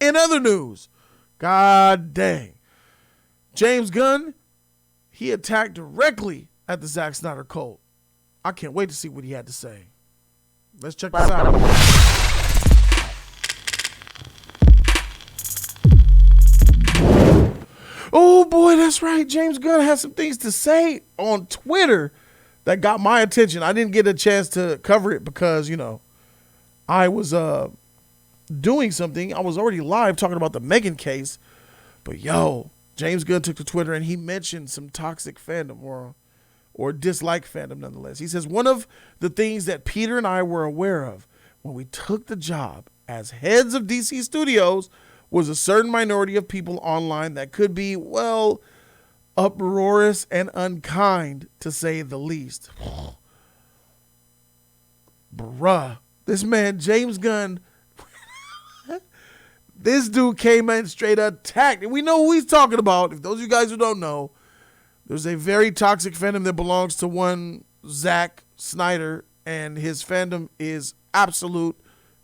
In other news, god dang, James Gunn, he attacked directly at the Zack Snyder cult. I can't wait to see what he had to say. Let's check this out. Oh boy, that's right. James Gunn has some things to say on Twitter that got my attention. I didn't get a chance to cover it because, I was doing something. I was already live talking about the Megan case. But James Gunn took to Twitter and he mentioned some toxic fandom or dislike fandom nonetheless. He says, one of the things that Peter and I were aware of when we took the job as heads of DC Studios was a certain minority of people online that could be, uproarious and unkind, to say the least. Bruh. This man, James Gunn, this dude came in straight attacked. And we know who he's talking about. If those of you guys who don't know, there's a very toxic fandom that belongs to one Zack Snyder, and his fandom is absolute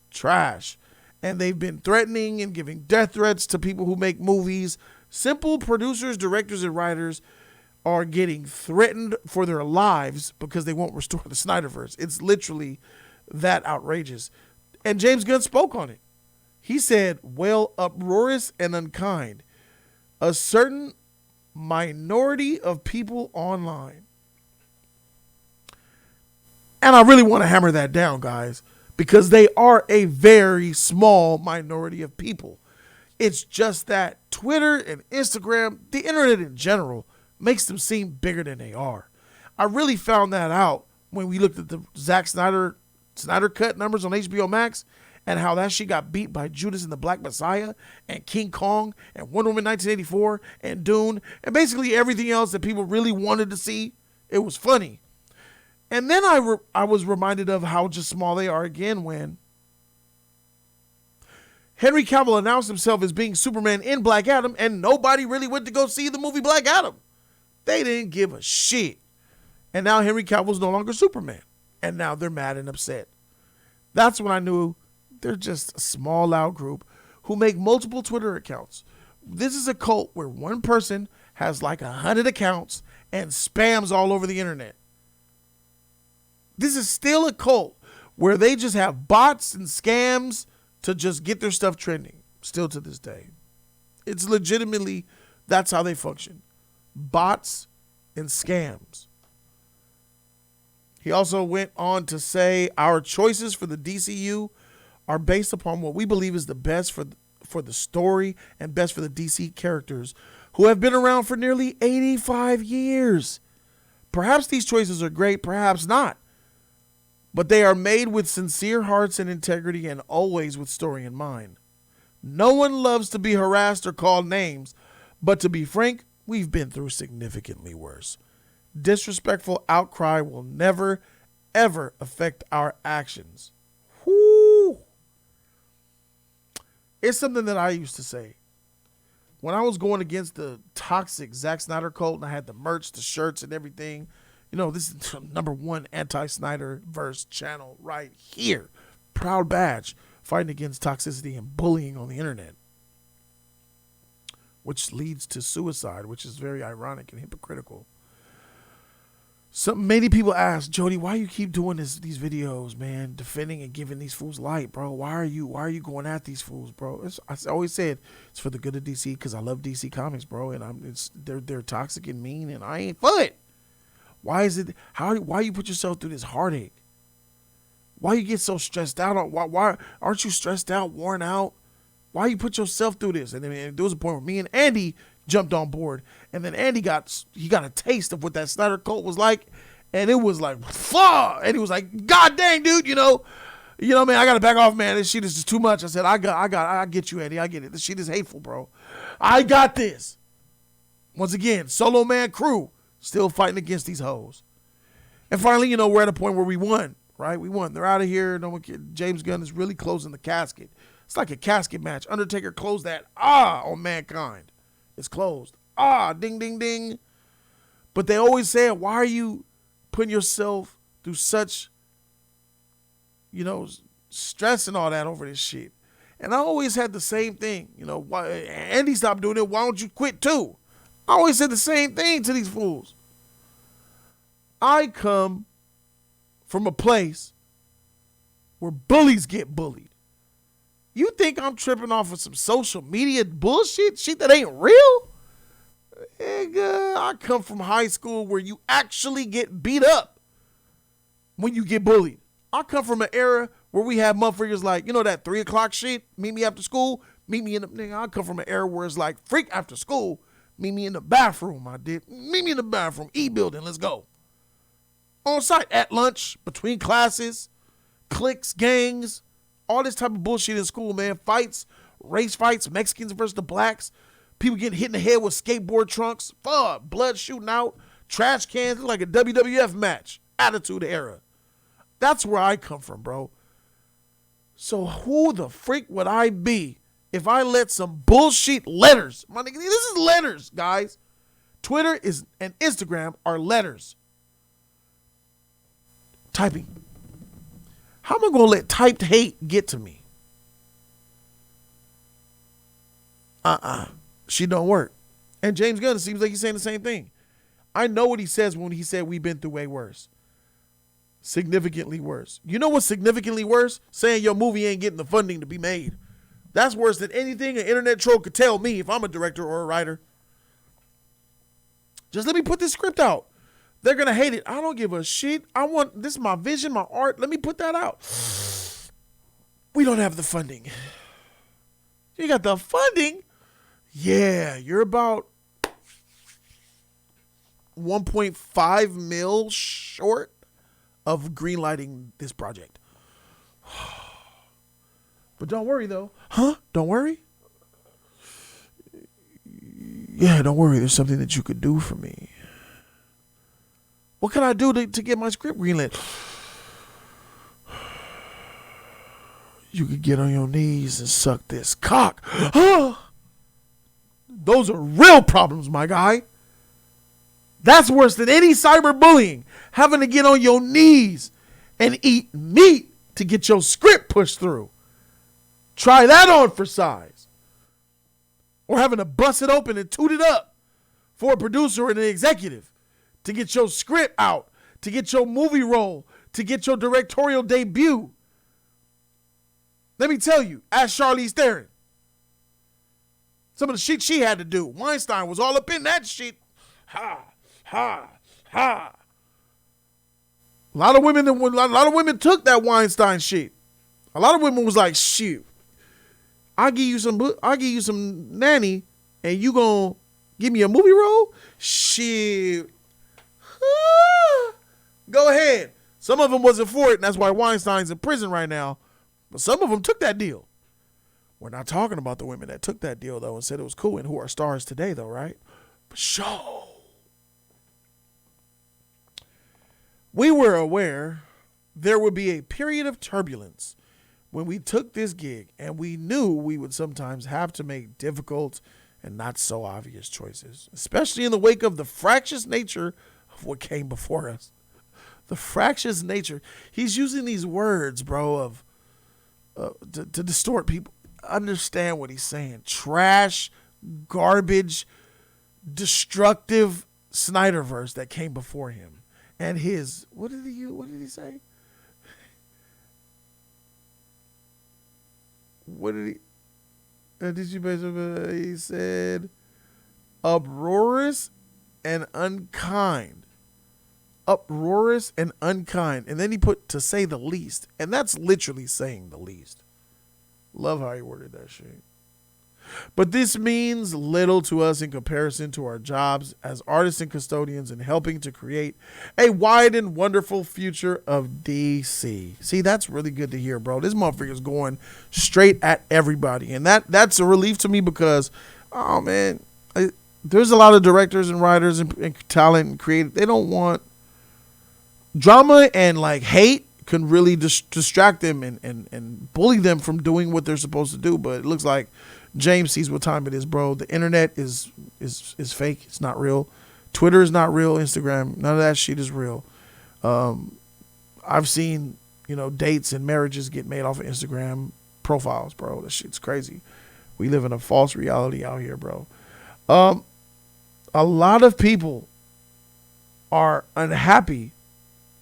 trash. And they've been threatening and giving death threats to people who make movies. Simple producers, directors, and writers are getting threatened for their lives because they won't restore the Snyderverse. It's literally that outrageous. And James Gunn spoke on it. He said, uproarious and unkind. A certain minority of people online. And I really want to hammer that down, guys, because they are a very small minority of people. It's just that Twitter and Instagram, the internet in general, makes them seem bigger than they are. I really found that out when we looked at the Zack Snyder cut numbers on HBO Max and how that shit got beat by Judas and the Black Messiah and King Kong and Wonder Woman 1984 and Dune and basically everything else that people really wanted to see. It was funny. And then I was reminded of how just small they are again when Henry Cavill announced himself as being Superman in Black Adam, and nobody really went to go see the movie Black Adam. They didn't give a shit. And now Henry Cavill's no longer Superman. And now they're mad and upset. That's when I knew they're just a small, loud group who make multiple Twitter accounts. This is a cult where one person has like 100 accounts and spams all over the internet. This is still a cult where they just have bots and scams to just get their stuff trending, still to this day. It's legitimately, that's how they function. Bots and scams. He also went on to say, our choices for the DCU are based upon what we believe is the best for the story and best for the DC characters who have been around for nearly 85 years. Perhaps these choices are great, perhaps not. But they are made with sincere hearts and integrity and always with story in mind. No one loves to be harassed or called names, but to be frank, we've been through significantly worse. Disrespectful outcry will never, ever affect our actions. Whoo! It's something that I used to say. When I was going against the toxic Zack Snyder cult and I had the merch, the shirts, and everything, this is number one anti-Snyderverse channel right here. Proud badge, fighting against toxicity and bullying on the internet, which leads to suicide, which is very ironic and hypocritical. So many people ask, Jody, why you keep doing these videos, man, defending and giving these fools light, bro? Why are you going at these fools, bro? I always said it's for the good of DC because I love DC Comics, bro, and they're toxic and mean, and I ain't for it. Why is it? Why you put yourself through this heartache? Why you get so stressed out? Why aren't you stressed out, worn out? Why you put yourself through this? And then there was a point where me and Andy jumped on board, and then Andy got a taste of what that Snyder cult was like, and it was like, fuck! And he was like, God dang, dude, man, I gotta back off, man. This shit is just too much. I said, I get you, Andy. I get it. This shit is hateful, bro. I got this. Once again, solo man crew. Still fighting against these hoes. And finally, we're at a point where we won, right? We won. They're out of here. James Gunn is really closing the casket. It's like a casket match. Undertaker closed that on Mankind. It's closed. Ding, ding, ding. But they always say, why are you putting yourself through such, stress and all that over this shit? And I always had the same thing. You know, why Andy stopped doing it. Why don't you quit too? I always said the same thing to these fools. I come from a place where bullies get bullied. You think I'm tripping off of some social media bullshit? Shit that ain't real? Nigga, I come from high school where you actually get beat up when you get bullied. I come from an era where we had motherfuckers like, you know that 3 o'clock shit? Meet me after school? Meet me in the, nigga, I come from an era where it's like, freak after school. Meet me in the bathroom, I did. Meet me in the bathroom. E-building, let's go. On site, at lunch, between classes, cliques, gangs, all this type of bullshit in school, man. Fights, race fights, Mexicans versus the blacks. People getting hit in the head with skateboard trunks. Fuck, blood shooting out. Trash cans, like a WWF match. Attitude Era. That's where I come from, bro. So who the freak would I be if I let some bullshit letters? My nigga, this is letters, guys. Twitter is and Instagram are letters. Typing. How am I going to let typed hate get to me? She don't work. And James Gunn, it seems like he's saying the same thing. I know what he says when he said we've been through way worse. Significantly worse. You know what's significantly worse? Saying your movie ain't getting the funding to be made. That's worse than anything an internet troll could tell me if I'm a director or a writer. Just let me put this script out. They're going to hate it. I don't give a shit. This is my vision, my art. Let me put that out. We don't have the funding. You got the funding? Yeah, you're about 1.5 mil short of greenlighting this project. But don't worry, though. Huh? Don't worry? Yeah, don't worry. There's something that you could do for me. What can I do to get my script greenlit? You could get on your knees and suck this cock. Those are real problems, my guy. That's worse than any cyberbullying. Having to get on your knees and eat meat to get your script pushed through. Try that on for size. Or having to bust it open and toot it up for a producer and an executive to get your script out, to get your movie role, to get your directorial debut. Let me tell you, ask Charlize Theron. Some of the shit she had to do. Weinstein was all up in that shit. Ha, ha, ha. A lot of women took that Weinstein shit. A lot of women was like, shit, I'll give you some nanny and you gonna give me a movie role? Shit. Go ahead. Some of them wasn't for it, and that's why Weinstein's in prison right now. But some of them took that deal. We're not talking about the women that took that deal, though, and said it was cool and who are stars today, though, right? For sure. We were aware there would be a period of turbulence when we took this gig, and we knew we would sometimes have to make difficult and not so obvious choices, especially in the wake of the fractious nature of what came before us. The fractious nature. He's using these words, bro, of to distort people. Understand what he's saying. Trash, garbage, destructive Snyderverse that came before him. And his, what did he say? What did he said uproarious and unkind. Uproarious and unkind. And then he put to say the least. And that's literally saying the least. Love how he worded that shit. But this means little to us in comparison to our jobs as artists and custodians in helping to create a wide and wonderful future of DC. See, that's really good to hear, bro. This motherfucker's going straight at everybody. And that's a relief to me because, oh, man, there's a lot of directors and writers and talent and creative. They don't want drama and like hate can really distract them and bully them from doing what they're supposed to do. But it looks like James sees what time it is, bro. The internet is fake. It's not real. Twitter is not real. Instagram, none of that shit is real. I've seen, dates and marriages get made off of Instagram. profiles, bro. That shit's crazy. We live in a false reality out here, bro. A lot of people are unhappy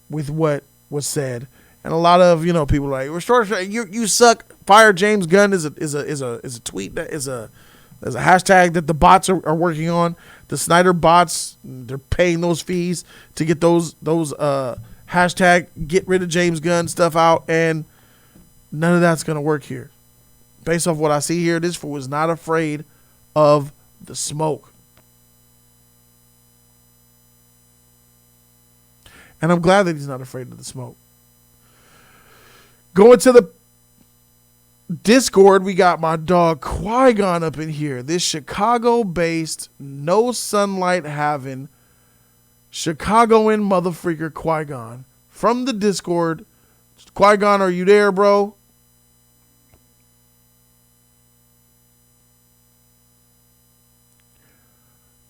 with what was said, and a lot of people are like, restore, you suck. Fire James Gunn is a tweet that is a hashtag that the bots are working on. The Snyder bots, they're paying those fees to get those hashtag get rid of James Gunn stuff out, and none of that's gonna work here. Based off what I see here, this fool is not afraid of the smoke. And I'm glad that he's not afraid of the smoke. Going to the Discord, we got my dog Qui-Gon up in here. This Chicago-based, no sunlight having, Chicagoan motherfreaker Qui-Gon from the Discord. Qui-Gon, are you there, bro?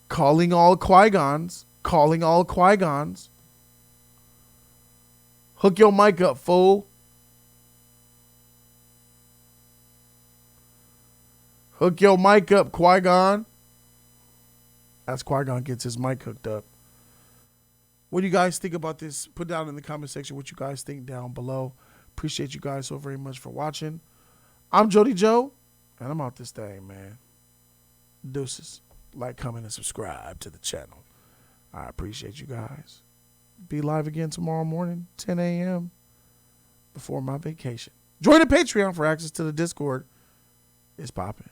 Calling all Qui-Gons. Calling all Qui-Gons. Hook your mic up, fool. Hook your mic up, Qui-Gon. As Qui-Gon gets his mic hooked up. What do you guys think about this? Put down in the comment section what you guys think down below. Appreciate you guys so very much for watching. I'm Jody Joe, and I'm out this thing, man. Deuces. Like, comment, and subscribe to the channel. I appreciate you guys. Be live again tomorrow morning, 10 a.m. before my vacation. Join the Patreon for access to the Discord. It's popping.